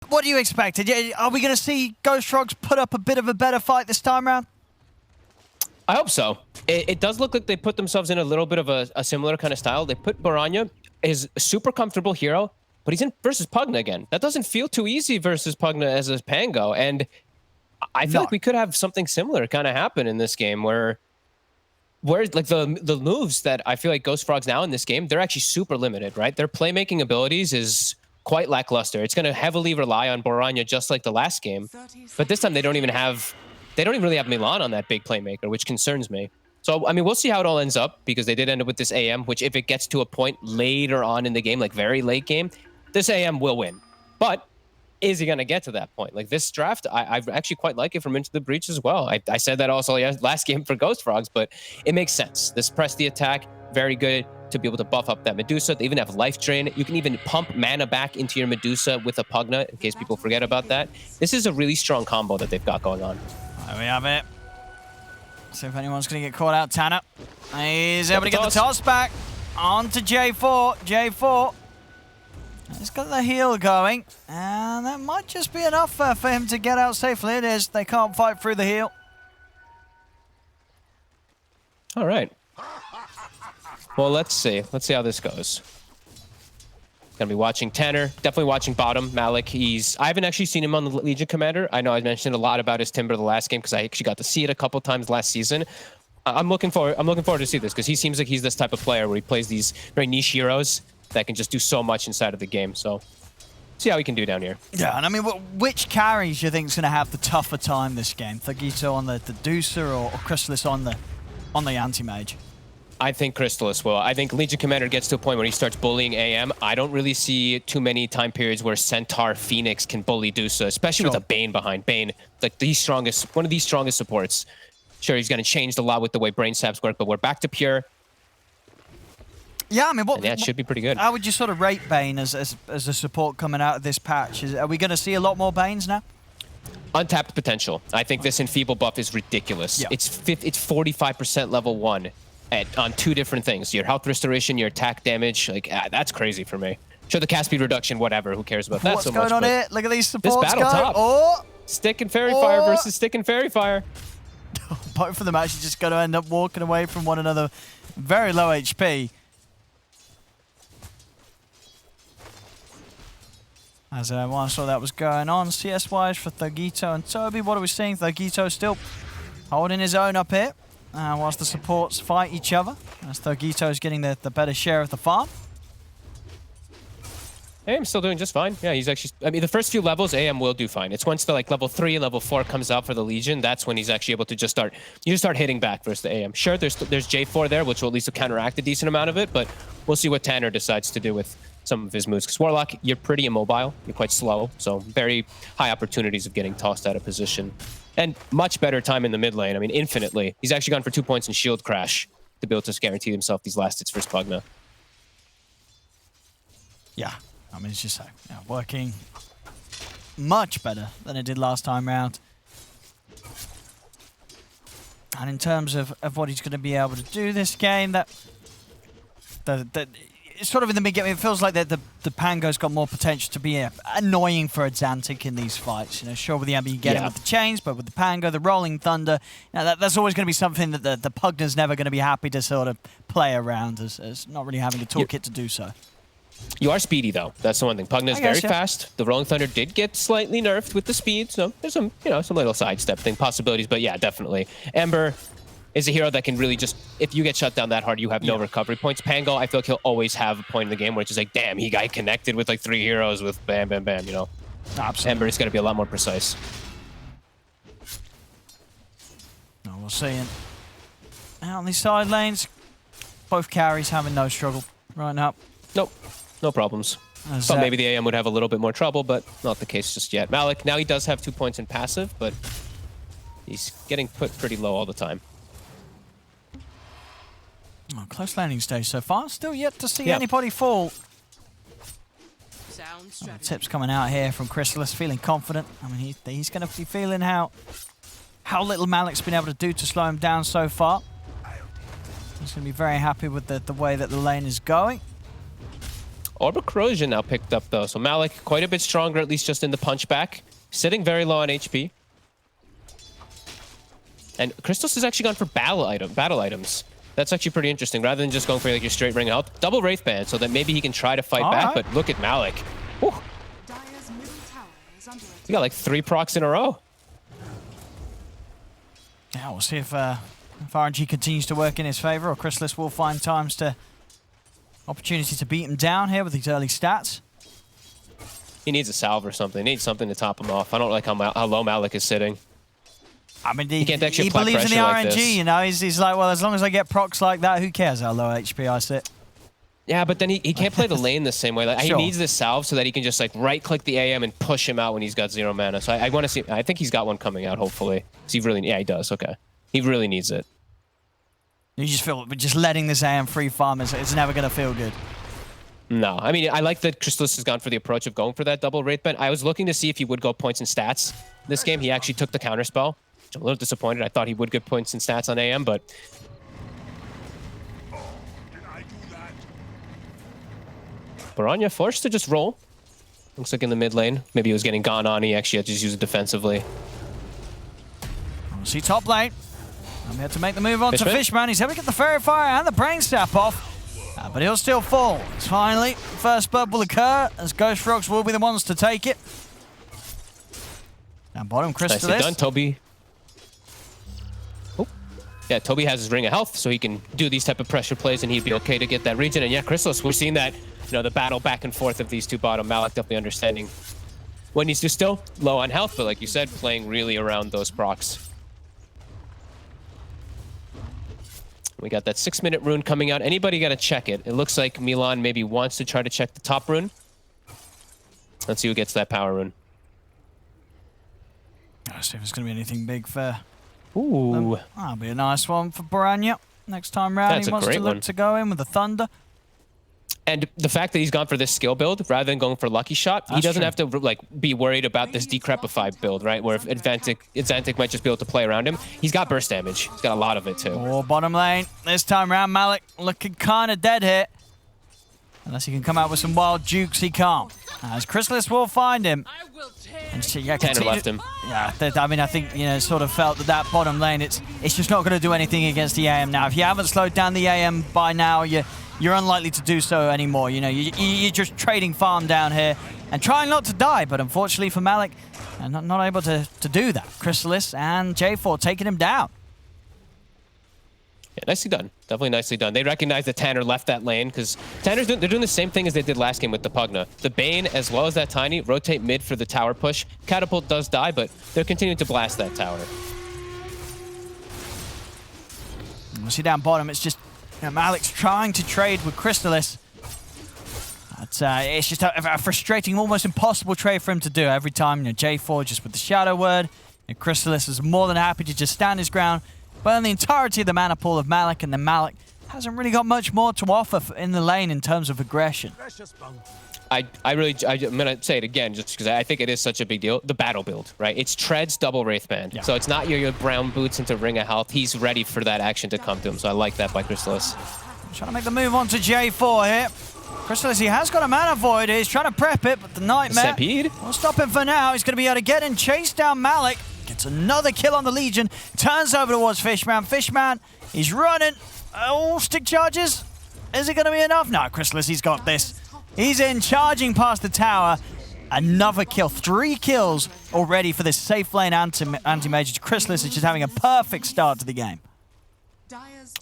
What do you expect? Are we going to see Ghost Frogs put up a bit of a better fight this time around? I hope so. It does look like they put themselves in a little bit of a similar kind of style. They put Baranya, is a super comfortable hero, but he's in versus Pugna again. That doesn't feel too easy versus Pugna as a Pango. And I feel like we could have something similar kind of happen in this game where like the moves that I feel like Ghost Frogs now in this game, they're actually super limited, right? Their playmaking abilities is quite lackluster. It's going to heavily rely on Baranya just like the last game. But this time they don't even really have Milan on that big playmaker, which concerns me. So, I mean, we'll see how it all ends up because they did end up with this AM, which if it gets to a point later on in the game, like very late game, this AM will win. But is he going to get to that point? Like this draft, I actually quite like it from Into the Breach as well. I said that also last game for Ghost Frogs, but it makes sense. This press the attack, very good to be able to buff up that Medusa. They even have life drain. You can even pump mana back into your Medusa with a Pugna in case people forget about that. This is a really strong combo that they've got going on. There we have it. See if anyone's going to get caught out. Tanner. He's able to get the toss back. On to J4. J4. He's got the heal going. And that might just be enough for him to get out safely. It is. They can't fight through the heal. All right. Well, let's see. Let's see how this goes. Gonna be watching Tanner. Definitely watching bottom. Malik. I haven't actually seen him on the Legion Commander. I know I mentioned a lot about his Timber the last game because I actually got to see it a couple times last season. I'm looking forward to see this because he seems like he's this type of player where he plays these very niche heroes that can just do so much inside of the game. So, see how he can do down here. Yeah, and I mean, which carries do you think is going to have the tougher time this game? Thagito on the Deucer or Chrysalis on the Anti-Mage? I think Chrysalis will. I think Legion Commander gets to a point where he starts bullying AM. I don't really see too many time periods where Centaur Phoenix can bully Dusa, especially with a Bane behind. Bane, like one of the strongest supports. Sure, he's going to change a lot with the way Brain Saps work, but we're back to pure. Yeah, I mean, that should be pretty good. How would you sort of rate Bane as a support coming out of this patch? Are we going to see a lot more Banes now? Untapped potential. I think this Enfeeble buff is ridiculous. Yeah. It's 45% level 1 on 2 different things. Your health restoration, your attack damage. Like, that's crazy for me. Sure, the cast speed reduction, whatever. Who cares about that so much? What's going on here? Look at these supports. This battle top. Oh! Stick and Fairy Fire versus Stick and Fairy Fire. Both of them actually just going to end up walking away from one another. Very low HP. As one saw that was going on, CS-wise for Thagito and Toby. What are we seeing? Thagito still holding his own up here, whilst the supports fight each other. As Thagito is getting the better share of the farm. AM's still doing just fine. Yeah, he's actually... I mean, the first few levels, AM will do fine. It's once the level 3 and level 4 comes out for the Legion, that's when he's actually able to just start... You just start hitting back versus the AM. Sure, there's J4 there, which will at least counteract a decent amount of it, but we'll see what Tanner decides to do with some of his moves. Because Warlock, you're pretty immobile. You're quite slow, so very high opportunities of getting tossed out of position. And much better time in the mid lane. I mean, infinitely. He's actually gone for 2 points in shield crash to be able to guarantee himself these last hits versus Pugna. Yeah. I mean, it's just working much better than it did last time round. And in terms of what he's going to be able to do this game, sort of in the beginning, it feels like the Pango's got more potential to be annoying for a Xantic in these fights. You know, sure with the Ember you get it with the chains, but with the Pango, the Rolling Thunder, that's always going to be something that the Pugna's never going to be happy to sort of play around as not really having the toolkit to do so. You are speedy, though. That's the one thing. Pugna's very fast. The Rolling Thunder did get slightly nerfed with the speed, so there's some, some little sidestep thing possibilities. But yeah, definitely. Ember is a hero that can really just, if you get shut down that hard, you have no recovery points. Pango, I feel like he'll always have a point in the game where it's just like, damn, he got connected with like 3 heroes with bam, bam, bam, Absolutely. Ember is going to be a lot more precise. No, we'll see. Out on these side lanes, both carries having no struggle right now. Nope. No problems. Thought maybe the AM would have a little bit more trouble, but not the case just yet. Malik, now he does have 2 points in passive, but he's getting put pretty low all the time. Oh, close landing stage so far. Still yet to see anybody fall. Tips coming out here from Chrysalis, feeling confident. I mean, he's going to be feeling how little Malik's been able to do to slow him down so far. He's going to be very happy with the way that the lane is going. Orb Corrosion now picked up though, so Malik quite a bit stronger, at least just in the punchback. Sitting very low on HP. And Crystallis has actually gone for battle items. That's actually pretty interesting, rather than just going for like your straight ring health. Double Wraith Band, so that maybe he can try to fight back, but look at Malik. Whew. He got like 3 procs in a row. Yeah, we'll see if RNG continues to work in his favor, or Crystallis will find opportunity to beat him down here with these early stats. He needs a salve or something. He needs something to top him off. I don't like how low Malik is sitting. I mean, he can't actually he apply believes in the pressure RNG, like you know. He's like, well, as long as I get procs like that, who cares how low HP I sit? Yeah, but then he can't play the lane the same way. Like, Sure. He needs this salve so that he can just like right-click the AM and push him out when he's got 0 mana. So I want to see. I think he's got one coming out. Hopefully, yeah, he does. Okay, he really needs it. You just feel just letting this AM free farm it's never going to feel good. No, I mean, I like that Crystallis has gone for the approach of going for that double Wraith Band. I was looking to see if he would go points and stats this game. He actually took the counterspell. I'm a little disappointed. I thought he would get points and stats on AM, but... Baranya forced to just roll. Looks like in the mid lane. Maybe he was getting gone on. He actually had to just use it defensively. We'll see top lane. I'm here to make the move on to Fishman. Fishman. He's able to get the Fairy Fire and the Brain Sap off. But he'll still fall. Finally, first blood will occur, as Ghost Frogs will be the ones to take it. Now bottom, Crystallis. Nicely done, Toby. Oh. Yeah, Toby has his ring of health, so he can do these type of pressure plays, and he'd be okay to get that region. And yeah, Crystallis, we're seeing that, you know, the battle back and forth of these two bottom. Malik definitely understanding what needs to still low on health, but like you said, playing really around those procs. We got that 6-minute rune coming out. Anybody got to check it. It looks like Milan maybe wants to try to check the top rune. Let's see who gets that power rune. Let's see if it's going to be anything big for Ooh. That'll be a nice one for Baranya. Next time round, That's he a wants great to look one. to go in with the Thunder. And the fact that he's gone for this skill build rather than going for Lucky Shot, he doesn't have to like be worried about this Decrepify build, right? Where if Advantic might just be able to play around him. He's got burst damage. He's got a lot of it too. Oh, bottom lane. This time round, Malik looking kind of dead here. Unless he can come out with some wild jukes, he can't. As Crystallis will find him. And so, yeah, Tanner left him. Yeah, I mean, I think, you know, sort of felt that bottom lane, it's just not going to do anything against the AM now. If you haven't slowed down the AM by now, you're unlikely to do so anymore. You know, you're just trading farm down here and trying not to die. But unfortunately for Malik, not able to do that. Crystallis and J4 taking him down. Yeah, nicely done. Definitely nicely done. They recognize that Tanner left that lane because they're doing the same thing as they did last game with the Pugna. The Bane, as well as that Tiny, rotate mid for the tower push. Catapult does die, but they're continuing to blast that tower. We'll see down bottom, it's just, you know, Malik's trying to trade with Crystallis. It's just a frustrating, almost impossible trade for him to do every time. You know, J4 just with the Shadow Word. And Crystallis is more than happy to just stand his ground, burn the entirety of the mana pool of Malik, and then Malik hasn't really got much more to offer in the lane in terms of aggression. I'm going to say it again just because I think it is such a big deal. The battle build, right? It's Treads double Wraith Band. Yeah. So it's not your brown boots into Ring of Health. He's ready for that action to come to him. So I like that by Crystallis. Trying to make the move on to J4 here. Crystallis, he has got a mana void. He's trying to prep it, but the Nightmare Stampede will stop him for now. He's going to be able to get and chase down Malik. Gets another kill on the Legion. Turns over towards Fishman. Fishman, he's running. Oh, stick charges. Is it going to be enough? No, Crystallis, he's got this. He's in, charging past the tower. Another kill. 3 kills already for this safe lane anti-mage. Crystallis is just having a perfect start to the game.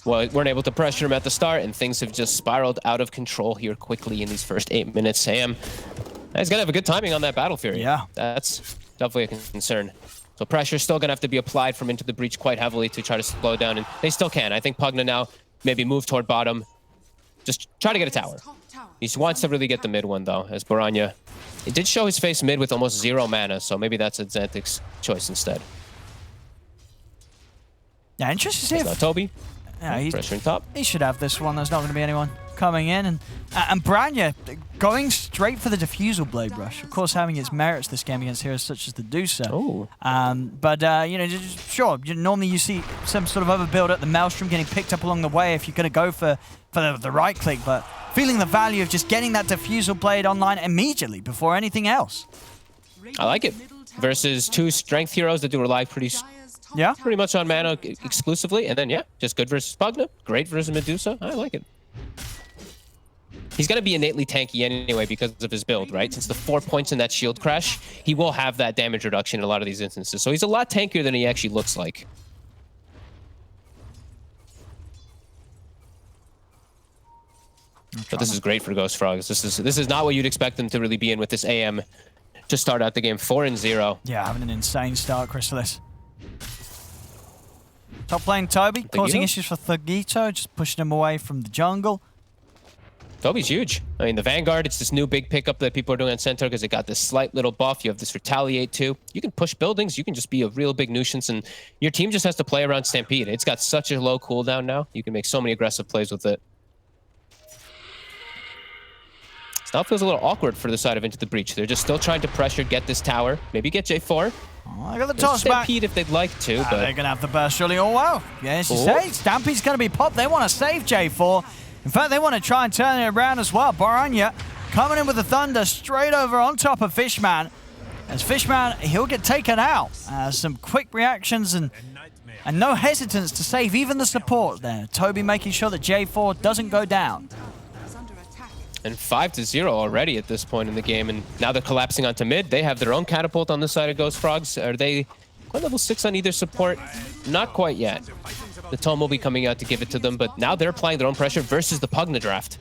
Well, weren't able to pressure him at the start, and things have just spiraled out of control here quickly in these first 8 minutes. Sam, he's going to have a good timing on that Battle Fury. Yeah. That's definitely a concern. So pressure's still going to have to be applied from Into the Breach quite heavily to try to slow down, and they still can. I think Pugna now maybe move toward bottom. Just try to get a tower. He wants to really get the mid one, though, as Baranya. He did show his face mid with almost 0 mana, so maybe that's Xantic's choice instead. Yeah, interesting to see if Toby. Yeah, pressuring top. He should have this one. There's not going to be anyone coming in. And Branya going straight for the Diffusal Blade Rush. Of course, having its merits this game against heroes such as the Deucer. Oh. But, you know, sure, normally you see some sort of overbuild at the Maelstrom getting picked up along the way if you're going to go for the right click. But feeling the value of just getting that Diffusal Blade online immediately before anything else. I like it. Versus 2 strength heroes that do rely pretty much on mana exclusively. And then, yeah, just good versus Pugna. Great versus Medusa. I like it. He's going to be innately tanky anyway because of his build, right? Since the 4 points in that shield crash, he will have that damage reduction in a lot of these instances. So he's a lot tankier than he actually looks like. But this is great for Ghost Frogs. This is not what you'd expect them to really be in with this AM to start out the game 4-0. Yeah, having an insane start, Chrysalis. Top lane Toby, causing issues for Thugito, just pushing him away from the jungle. Toby's huge. I mean, the Vanguard, it's this new big pickup that people are doing on Centaur because it got this slight little buff. You have this Retaliate too. You can push buildings. You can just be a real big nuisance, and your team just has to play around Stampede. It's got such a low cooldown now. You can make so many aggressive plays with it. Still feels a little awkward for the side of Into the Breach. They're just still trying to pressure, get this tower, maybe get J4. Oh, I got the toss back. Stampede if they'd like to, but they're gonna have the burst surely. Oh wow! Yeah, as you say, Stampede's gonna be popped. They want to save J4. In fact, they want to try and turn it around as well. Baranya coming in with the Thunder straight over on top of Fishman. As Fishman, he'll get taken out. Some quick reactions and no hesitance to save even the support there. Toby making sure that J4 doesn't go down. And 5-0 already at this point in the game, and now they're collapsing onto mid. They have their own catapult on the side of Ghost Frogs. Are they quite level 6 on either support? Not quite yet. The Tome will be coming out to give it to them, but now they're applying their own pressure versus the Pugna draft.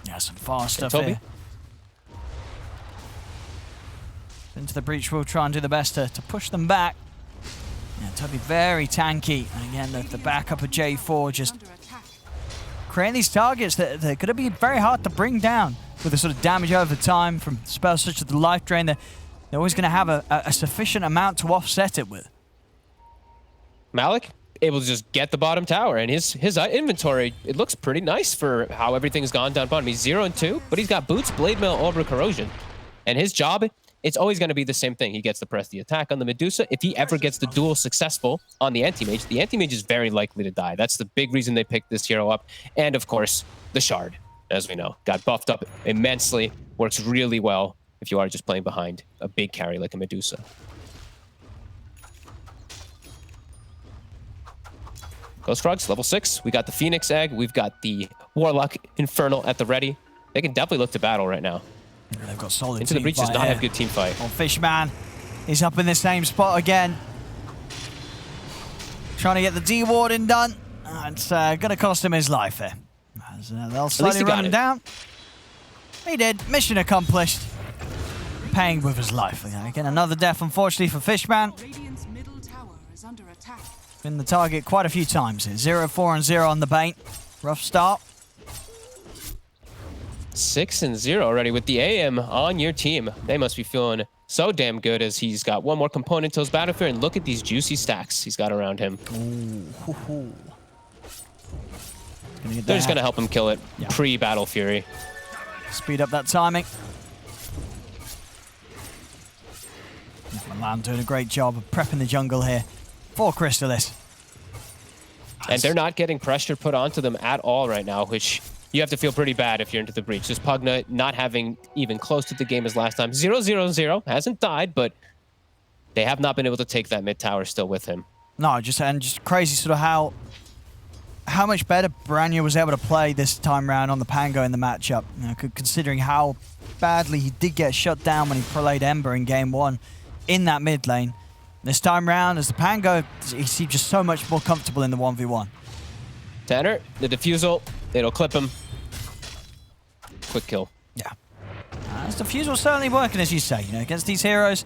Yeah, some fast stuff here. Into the Breach will try and do the best to push them back. Yeah, Toby very tanky. And again, the backup of J4 just creating these targets that they're going to be very hard to bring down with the sort of damage over time from spells such as the Life Drain. They're always going to have a sufficient amount to offset it with. Malik able to just get the bottom tower, and his inventory, it looks pretty nice for how everything's gone down bottom. He's 0-2, but he's got Boots, Blade Mail, Ultra Corrosion. And his job, it's always going to be the same thing. He gets to press the attack on the Medusa. If he ever gets the duel successful on the Anti-Mage is very likely to die. That's the big reason they picked this hero up. And of course, the Shard, as we know, got buffed up immensely, works really well if you are just playing behind a big carry like a Medusa. Ghost Frogs, level 6. We got the Phoenix Egg. We've got the Warlock Infernal at the ready. They can definitely look to battle right now. Yeah, they've got solid Into the Breach does not have good team fight. Well, Fishman is up in the same spot again. Trying to get the D-Warding done. It's going to cost him his life here. As, they'll slowly run him down. He did. Mission accomplished. Paying with his life. Again, another death, unfortunately, for Fishman. Been the target quite a few times here. 0-4-0 on the Bane. Rough start. 6-0 already with the AM on your team. They must be feeling so damn good as he's got one more component to his battlefield. And look at these juicy stacks he's got around him. Ooh. They're just going to help him kill it pre-Battle Fury. Speed up that timing. Milan doing a great job of prepping the jungle here for Chrysalis. And they're not getting pressure put onto them at all right now, which you have to feel pretty bad if you're Into the Breach. Just Pugna not having even close to the game as last time. 0-0-0, hasn't died, but they have not been able to take that mid tower still with him. No, just crazy sort of how much better Branya was able to play this time round on the Pango in the matchup. You know, considering how badly he did get shut down when he played Ember in game 1 in that mid lane. This time round, as the Pango, he seemed just so much more comfortable in the 1v1. Tanner, the Diffusal, it'll clip him. Quick kill. Yeah. This Diffusal certainly working, as you say, you know, against these heroes.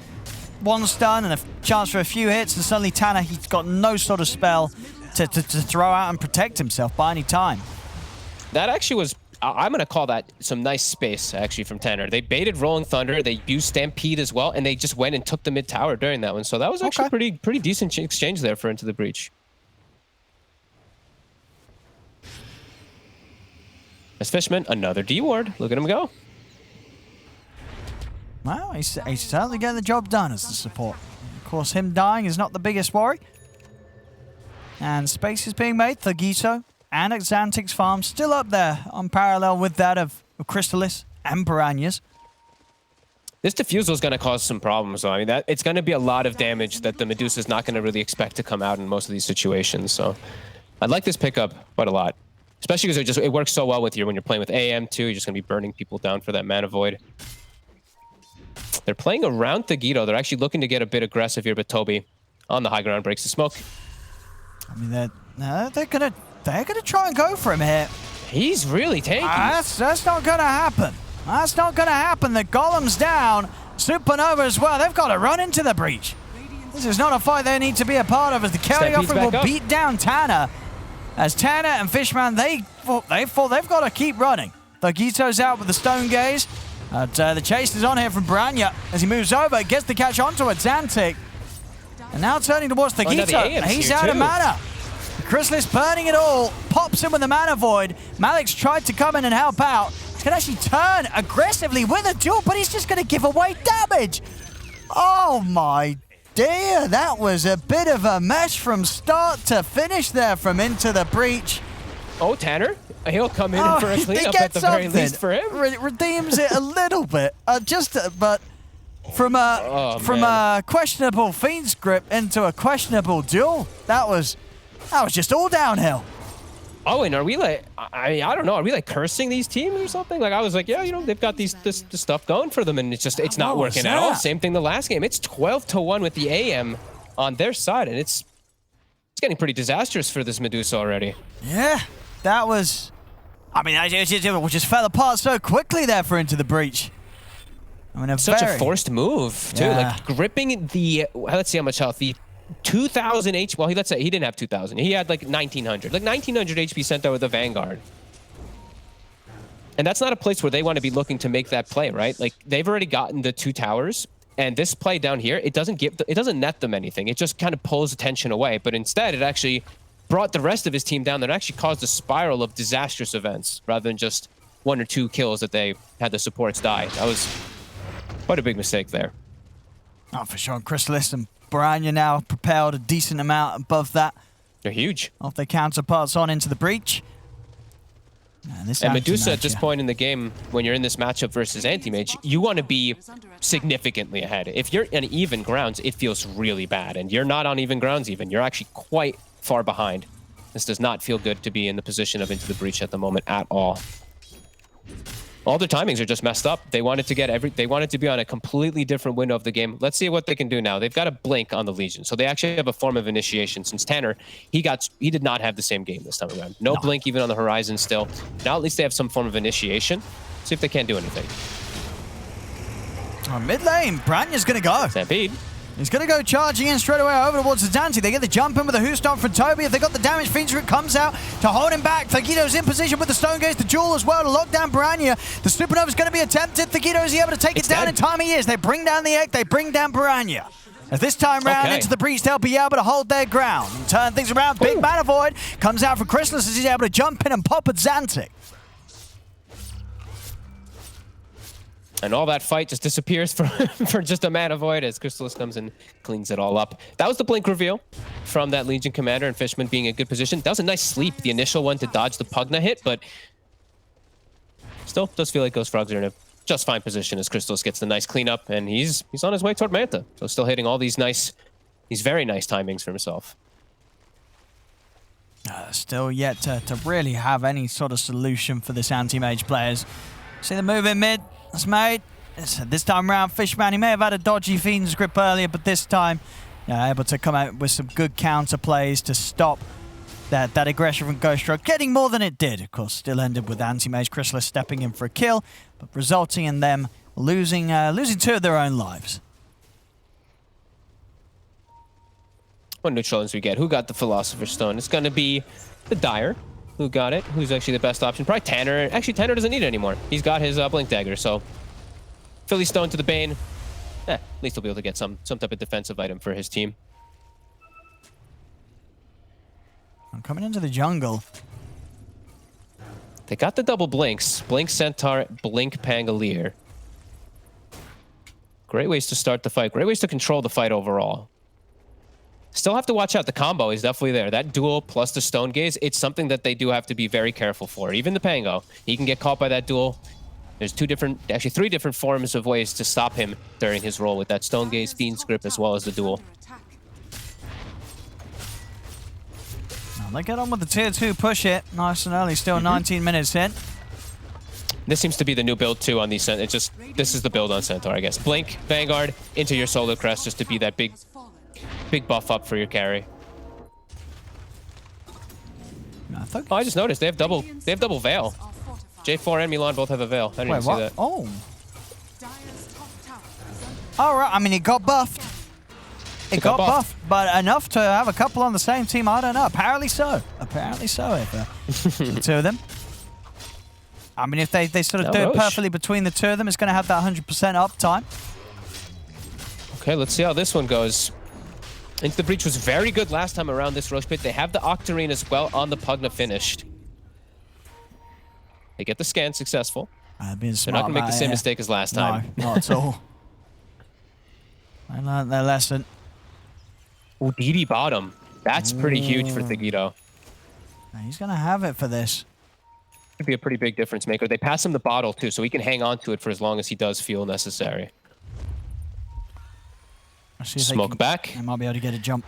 One stun and a chance for a few hits, and suddenly Tanner, he's got no sort of spell to throw out and protect himself by any time. That actually was, I'm going to call that some nice space, actually, from Tanner. They baited Rolling Thunder. They used Stampede as well, and they just went and took the mid tower during that one. So that was actually pretty decent exchange there for Into the Breach. As Fishman, another D ward. Look at him go. Well, he's certainly getting the job done as the support. Of course, him dying is not the biggest worry. And space is being made. Thugito and Xantic's farm still up there on parallel with that of Crystalis and Piranhas. This defusal is going to cause some problems, though. I mean, it's going to be a lot of damage that the Medusa is not going to really expect to come out in most of these situations. So I'd like this pickup quite a lot. Especially because it works so well with you when you're playing with AM too. You're just going to be burning people down for that mana void. They're playing around Thugito. They're actually looking to get a bit aggressive here, but Toby on the high ground breaks the smoke. I mean, they're gonna try and go for him here. He's really tanky. That's not gonna happen. That's not gonna happen. The golem's down. Supernova as well. They've got to run into the breach. This is not a fight they need to be a part of, as the carry offering will beat down Tanner. As Tanner and Fishman, they've got to keep running. Thugito's out with the Stone Gaze. The chase is on here from Branya as he moves over, gets the catch onto a Xantic. And now turning towards Thugito. He's out of mana. Crystalis burning it all, pops in with the mana void. Malik's tried to come in and help out. He can actually turn aggressively with a duel, but he's just going to give away damage. Oh my dear, that was a bit of a mess from start to finish there from Into the Breach. Oh, Tanner, he'll come in for a cleanup at the very least for him. Redeems it a little bit, but from a questionable Fiend's Grip into a questionable duel, that was just all downhill. Oh, and are we like, I don't know, are we like cursing these teams or something? Like, I was like, yeah, you know, they've got this stuff going for them, and it's not working at all. Same thing the last game. It's 12-1 with the AM on their side, and it's getting pretty disastrous for this Medusa already. Yeah, that was, I mean, it just fell apart so quickly there for Into the Breach. I mean, such a forced move, too. Yeah. Like, gripping the, let's see how much health, the 2,000 HP. Well, let's say he didn't have 2,000. He had like 1,900. Like 1,900 HP sent out with the Vanguard. And that's not a place where they want to be looking to make that play, right? Like, they've already gotten the 2 towers, and this play down here, it doesn't net them anything. It just kind of pulls attention away. But instead, it actually brought the rest of his team down. That actually caused a spiral of disastrous events rather than just 1 or 2 kills that they had the supports die. That was quite a big mistake there. Oh, for sure. Crystalis and Branya now propelled a decent amount above that. They're huge. Of their counterparts on Into the Breach. And Medusa at this point in the game, when you're in this matchup versus Anti-Mage, you want to be significantly ahead. If you're on even grounds, it feels really bad. And you're not on even grounds even. You're actually quite far behind. This does not feel good to be in the position of Into the Breach at the moment at all. All their timings are just messed up. They wanted to be on a completely different window of the game. Let's see what they can do now. They've got a blink on the Legion, so they actually have a form of initiation. Since Tanner, he did not have the same game this time around. No blink even on the horizon still. Now at least they have some form of initiation. See if they can't do anything. Mid lane, Branya's gonna go. Stampede. He's going to go charging in straight away over towards the Dante. They get the jump in with the Hoostomp from Toby. If they got the damage, Fiend's Grip comes out to hold him back. Thugito's in position with the Stone Gaze, the Jewel as well to lock down Piranha. The Supernova's going to be attempted. Thugito, is he able to take it down in time? He is. They bring down the Egg. They bring down Piranha. As this time round Into the Breach, they'll be able to hold their ground and turn things around. Big Mana Void comes out for Crystalis as he's able to jump in and pop at Xantic. And all that fight just disappears for just a Mana Void as Crystalis comes and cleans it all up. That was the blink reveal from that Legion commander, and Fishman being in good position. That was a nice sleep, the initial one to dodge the Pugna hit, but still does feel like Ghost Frogs are in a just fine position as Crystalis gets the nice cleanup, and he's on his way toward Manta. So still hitting all these very nice timings for himself. Still yet to really have any sort of solution for this anti-mage players. See the move in mid. That's made. This time around, Fishman, he may have had a dodgy Fiend's Grip earlier, but this time, able to come out with some good counter plays to stop that aggression from Ghost Rock, getting more than it did. Of course, still ended with Anti-Mage Crystalis stepping in for a kill, but resulting in them losing 2 of their own lives. What neutral ends we get? Who got the Philosopher's Stone? It's going to be the Dire, who got it. Who's actually the best option? Probably Tanner. Actually, Tanner doesn't need it anymore. He's got his Blink Dagger, so Philly Stone to the Bane. At least he'll be able to get some type of defensive item for his team. I'm coming into the jungle. They got the double blinks. Blink Centaur, Blink Pangolier. Great ways to start the fight. Great ways to control the fight overall. Still have to watch out. The combo is definitely there. That duel plus the Stone Gaze, it's something that they do have to be very careful for. Even the Pango, he can get caught by that duel. There's three different forms of ways to stop him during his role with that Stone Gaze, Fiend's Grip, as well as the duel. Now they get on with the tier 2 push it. Nice and early, still 19 minutes in. This seems to be the new build too on these. This is the build on Centaur, I guess. Blink, Vanguard, into your Solar Crest just to be that big buff up for your carry. Oh, I just noticed they have double Veil. J4 and Milan both have a Veil. I didn't even see that. Oh. All right. I mean, it got buffed. It got buffed, but enough to have a couple on the same team. I don't know. Apparently so. Apparently so. If the two of them. I mean, if they sort of do it perfectly between the two of them, it's going to have that 100% uptime. Okay, let's see how this one goes. Into the Breach was very good last time around this Roche Pit. They have the Octarine as well on the Pugna finished. They get the scan successful. They're not going to make the same mistake as last time. No, not at all. They learned their lesson. Oh, DD bottom. That's pretty huge for Thagito. He's going to have it for this. Could be a pretty big difference maker. They pass him the bottle too, so he can hang on to it for as long as he does feel necessary. Smoke back. They might be able to get a jump.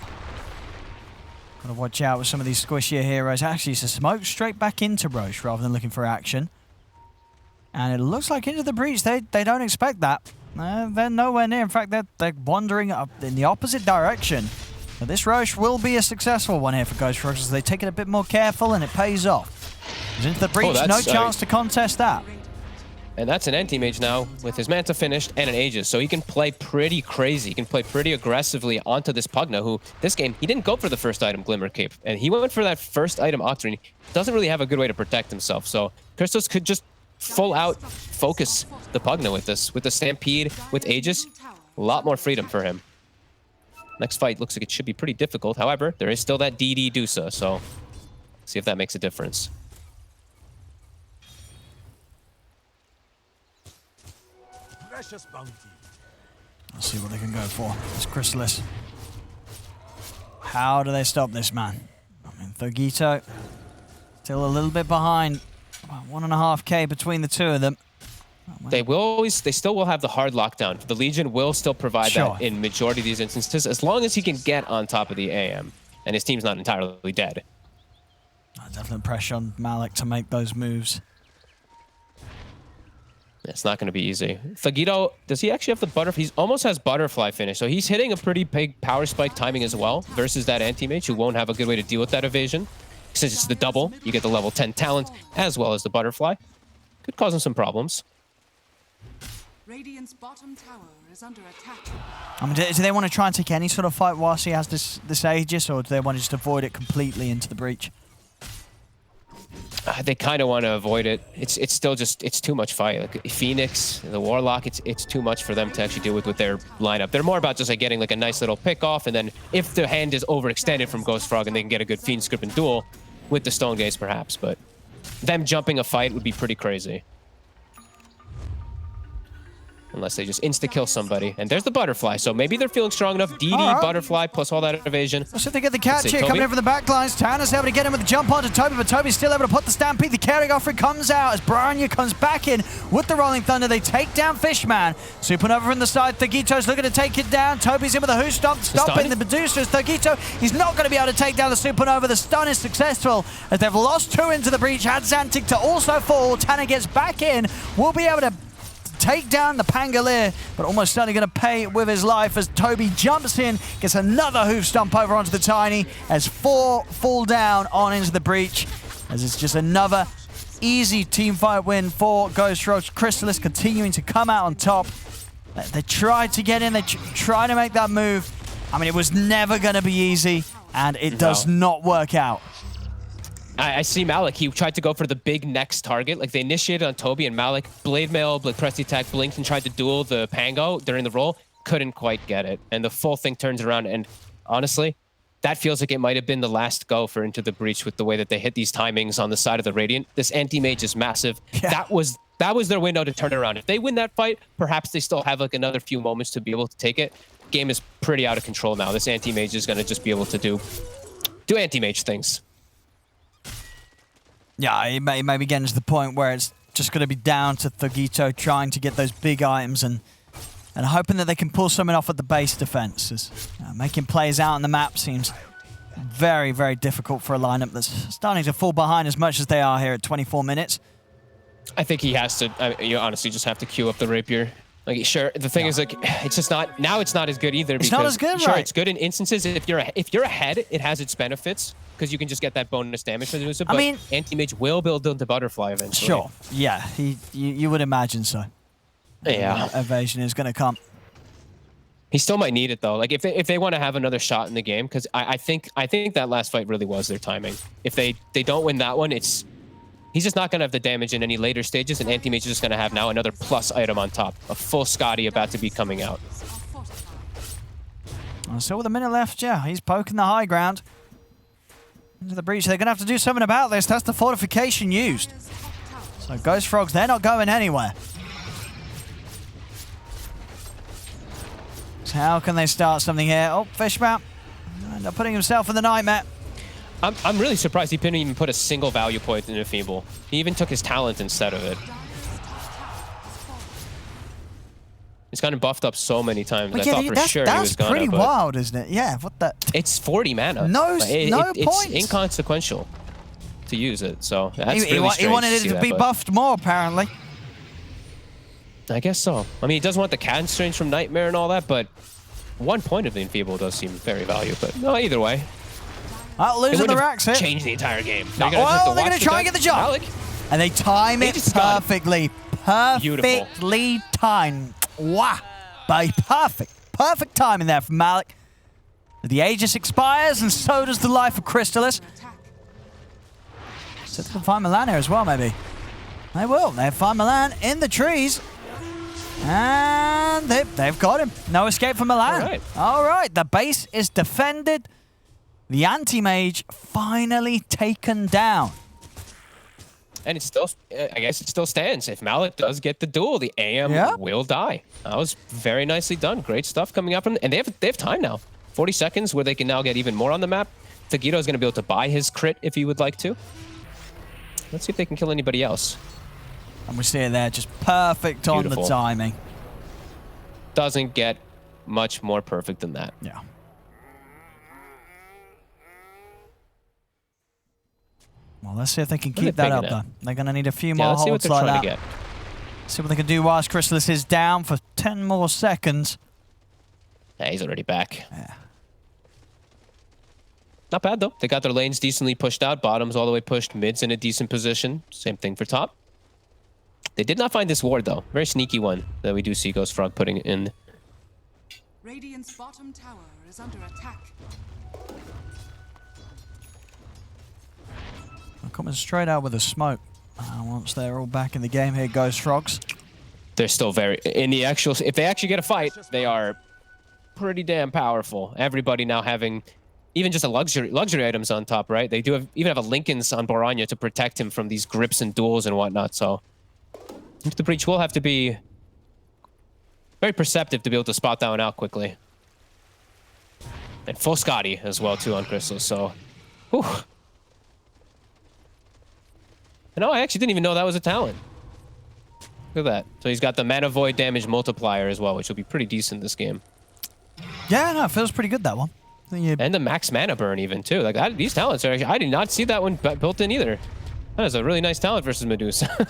Got to watch out with some of these squishier heroes. Actually, it's a smoke straight back into Roche rather than looking for action. And it looks like into the Breach. They don't expect that. They're nowhere near. In fact, they're wandering up in the opposite direction. But this Roche will be a successful one here for Ghost Roche as they take it a bit more careful and it pays off. He's into the Breach, no chance to contest that. And that's an anti-mage now with his Manta finished and an Aegis. So he can play pretty crazy. He can play pretty aggressively onto this Pugna, who this game, he didn't go for the first item, Glimmer Cape. And he went for that first item, Octarine. Doesn't really have a good way to protect himself. So Christos could just full out focus the Pugna with this. With the Stampede, with Aegis, a lot more freedom for him. Next fight looks like it should be pretty difficult. However, there is still that DD Dusa. So see if that makes a difference. Let's see what they can go for. It's Chrysalis. How do they stop this man? I mean, Thagito still a little bit behind. About 1.5K between the two of them. They still will have the hard lockdown. The Legion will still provide that in majority of these instances, as long as he can get on top of the AM and his team's not entirely dead. Definite pressure on Malik to make those moves. It's not going to be easy. Thagito, does he actually have the butterfly? He almost has butterfly finish, so he's hitting a pretty big power spike timing as well versus that anti-mage who won't have a good way to deal with that evasion. Since it's the double, you get the level 10 talent as well as the butterfly. Could cause him some problems. Radiant's bottom tower is under attack. I mean, do they want to try and take any sort of fight whilst he has this Aegis, or do they want to just avoid it completely into the Breach? They kind of want to avoid it. It's still just, it's too much fight. Like Phoenix, the Warlock, it's too much for them to actually deal with their lineup. They're more about just like getting like a nice little pick off, and then if the hand is overextended from Ghost Frog and they can get a good Fiend Script and duel with the Stone Gaze perhaps, but them jumping a fight would be pretty crazy. Unless they just insta-kill somebody. And there's the butterfly, so maybe they're feeling strong enough. DD, butterfly, plus all that evasion. So they get the catch here, coming in from the back lines. Tanner's able to get him with the jump onto Toby, but Toby's still able to put the Stampede. The carry offer comes out as Brianya comes back in with the Rolling Thunder. They take down Fishman. Supernova from the side. Thagito's looking to take it down. Toby's in with a Who Stomp, stopping the Medusa's. Thagito, he's not going to be able to take down the Supernova. The stun is successful as they've lost 2 into the Breach. Had Xantic to also fall. Tanner gets back in. Will be able to take down the Pangolier, but almost certainly going to pay with his life as Toby jumps in, gets another hoof stomp over onto the Tiny as 4 fall down on into the Breach, as it's just another easy team fight win for Ghost Roche. Chrysalis continuing to come out on top. They tried to get in, they tried to make that move. I mean, it was never going to be easy, and it does not work out. I see Malik. He tried to go for the big next target. Like, they initiated on Toby, and Malik blade mail, press the attack, blinked, and tried to duel the Pango during the roll. Couldn't quite get it. And the full thing turns around. And honestly, that feels like it might have been the last go for Into the Breach with the way that they hit these timings on the side of the Radiant. This anti-mage is massive. Yeah. That was their window to turn it around. If they win that fight, perhaps they still have like another few moments to be able to take it. Game is pretty out of control now. This anti-mage is going to just be able to do anti-mage things. Yeah, it may be getting to the point where it's just going to be down to Thugito trying to get those big items and hoping that they can pull something off at the base defense. Making plays out on the map seems very, very difficult for a lineup that's starting to fall behind as much as they are here at 24 minutes. I think he has to, you honestly just have to queue up the rapier. Like, sure, the thing is, like, it's just not, now it's not as good either. It's not as good, sure, right? It's good in instances. If you're ahead, it has its benefits, because you can just get that bonus damage from the I mean, anti-mage will build into butterfly eventually. Sure, yeah, you would imagine so. Yeah. Evasion is going to come. He still might need it, though. Like, if they want to have another shot in the game, because I think that last fight really was their timing. If they don't win that one, he's just not going to have the damage in any later stages, and anti-mage is just going to have now another plus item on top. A full Scotty about to be coming out. So with a minute left, yeah, he's poking the high ground. Into the breach, they're going to have to do something about this. That's the fortification used. So Ghost Frogs, they're not going anywhere. So how can they start something here? Oh, Fishmount end up putting himself in the nightmare. I'm really surprised he couldn't even put a single value point in a Feeble. He even took his talent instead of it. He's gotten buffed up so many times. Well, I thought for sure he was gonna. That's pretty wild, isn't it? Yeah, what the? It's 40 mana. No points. It's inconsequential to use it, so that's really strange. He wanted it to be buffed more, apparently. I guess so. I mean, he does want the Cat Strange from Nightmare and all that, but 1 point of the Enfeeble does seem very valuable. But no, either way. Losing the racks here. Change the entire game. They're going to try and get the jump. Malik. And they time it perfectly. Perfectly timed. Wow. Perfect timing there from Malik. The Aegis expires, and so does the life of Crystallis. So they can find Milan here as well, maybe. They will. They find Milan in the trees. And they've got him. No escape from Milan. All right. The base is defended. The anti-mage finally taken down. And it's still, I guess it still stands. If Malik does get the duel, the AM will die. That was very nicely done. Great stuff coming up from them. And they have time now. 40 seconds where they can now get even more on the map. Thugito is going to be able to buy his crit if he would like to. Let's see if they can kill anybody else. And we see it there, just perfect on the timing. Doesn't get much more perfect than that. Yeah. Well, let's see if they can keep that up, though. They're going to need a few more holds like that. Get. See what they can do whilst Crystallis is down for 10 more seconds. Yeah, he's already back. Yeah. Not bad, though. They got their lanes decently pushed out. Bottoms all the way pushed. Mid's in a decent position. Same thing for top. They did not find this ward, though. Very sneaky one that we do see Ghost Frog putting in. Radiant's bottom tower is under attack. Coming straight out with a smoke. Once they're all back in the game here, Ghost Frogs. They're still very... in the actual... if they actually get a fight, they are pretty damn powerful. Everybody now having even just a luxury items on top, right? They do even have a Linken's on Boranya to protect him from these grips and duels and whatnot, so... Into the Breach will have to be very perceptive to be able to spot that one out quickly. And full Scotty as well, too, on Crystal, so... whew. No, I actually didn't even know that was a talent. Look at that. So he's got the Mana Void damage multiplier as well, which will be pretty decent this game. Yeah, no, it feels pretty good, that one. And the max mana burn even, too. Like that, these talents are actually... I did not see that one built in either. That is a really nice talent versus Medusa.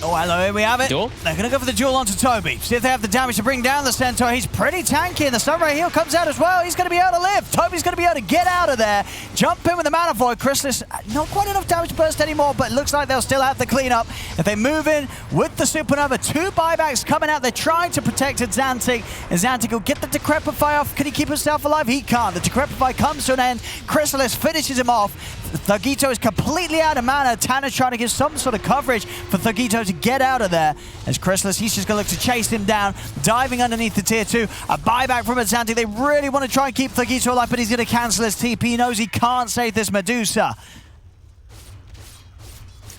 Oh, hello, here we have it. Duel? They're going to go for the duel onto Toby. See if they have the damage to bring down the Centaur. He's pretty tanky, and the Sunray Heal comes out as well. He's going to be able to live. Toby's going to be able to get out of there. Jump in with the Mana Void. Crystallis, not quite enough damage burst anymore, but it looks like they'll still have the cleanup. If they move in with the Supernova, 2 buybacks coming out. They're trying to protect Xantic, and Xantic will get the Decrepify off. Can he keep himself alive? He can't. The Decrepify comes to an end. Crystallis finishes him off. Thugito is completely out of mana. Tanner's trying to give some sort of coverage for Thugito to get out of there. As Chrysalis, he's just going to look to chase him down, diving underneath the tier 2. A buyback from Azanti. They really want to try and keep Thugito alive, but he's going to cancel his TP. He knows he can't save this Medusa.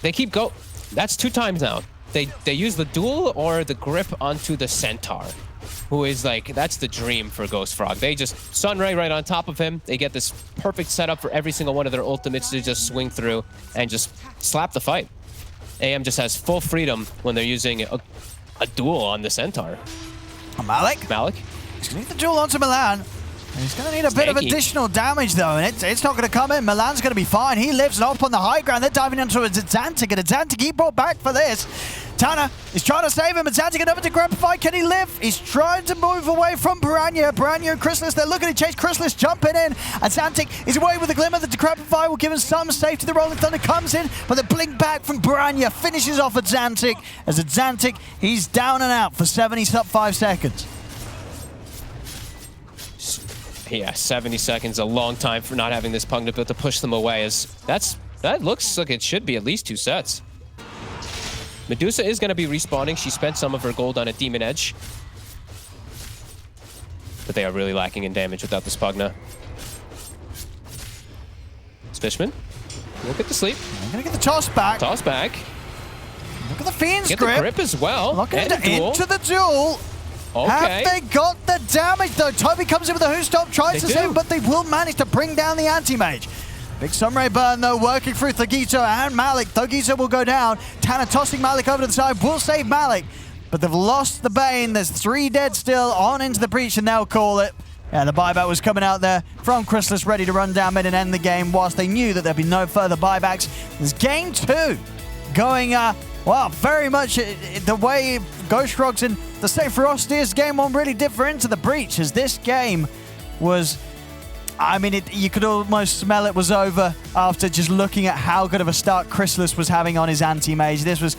They keep go. That's 2 times now. They use the duel or the grip onto the Centaur, who is like, that's the dream for Ghost Frog. They just Sunray right on top of him. They get this perfect setup for every single one of their ultimates to just swing through and just slap the fight. AM just has full freedom when they're using a duel on the Centaur. Malik? He's going to need the duel onto Milan. He's going to need a bit of additional damage, though, and it's not going to come in. Milan's going to be fine. He lives up on the high ground. They're diving into a Zantic, and Zantic, he brought back for this. Tanner is trying to save him, and Zantic over to grab a fight. Can he live? He's trying to move away from Piranha. Piranha and Chrysalis, they're looking to chase. Chrysalis jumping in, and Zantic is away with a glimmer. The Decrepify will give him some safety. The Rolling Thunder comes in, but the blink back from Piranha finishes off at Zantic. As at Zantic, he's down and out for 75 seconds. Yeah, 70 seconds, a long time for not having this Pugna build to push them away. That looks like it should be at least 2 sets. Medusa is going to be respawning. She spent some of her gold on a Demon Edge. But they are really lacking in damage without this Pugna. Fishman, look at the sleep. I'm going to get the toss back. Toss back. Look at the Fiend's Get grip. the grip as well. Looking into the duel. Okay. Have they got the damage, though? Toby comes in with a Who Stop, tries to save, but they will manage to bring down the Anti-Mage. Big Sunray burn, though, working through Thugito and Malik. Thugito will go down. Tanner tossing Malik over to the side will save Malik, but they've lost the Bane. There's 3 dead still on into the breach, and they'll call it. Yeah, the buyback was coming out there from Chrysalis, ready to run down mid and end the game, whilst they knew that there'd be no further buybacks. There's game 2 going, well, very much the way Ghost Frogs and the same ferocity as game 1 really differ into the breach, as this game was, I mean, you could almost smell it was over after just looking at how good of a start Chrysalis was having on his anti-mage. This was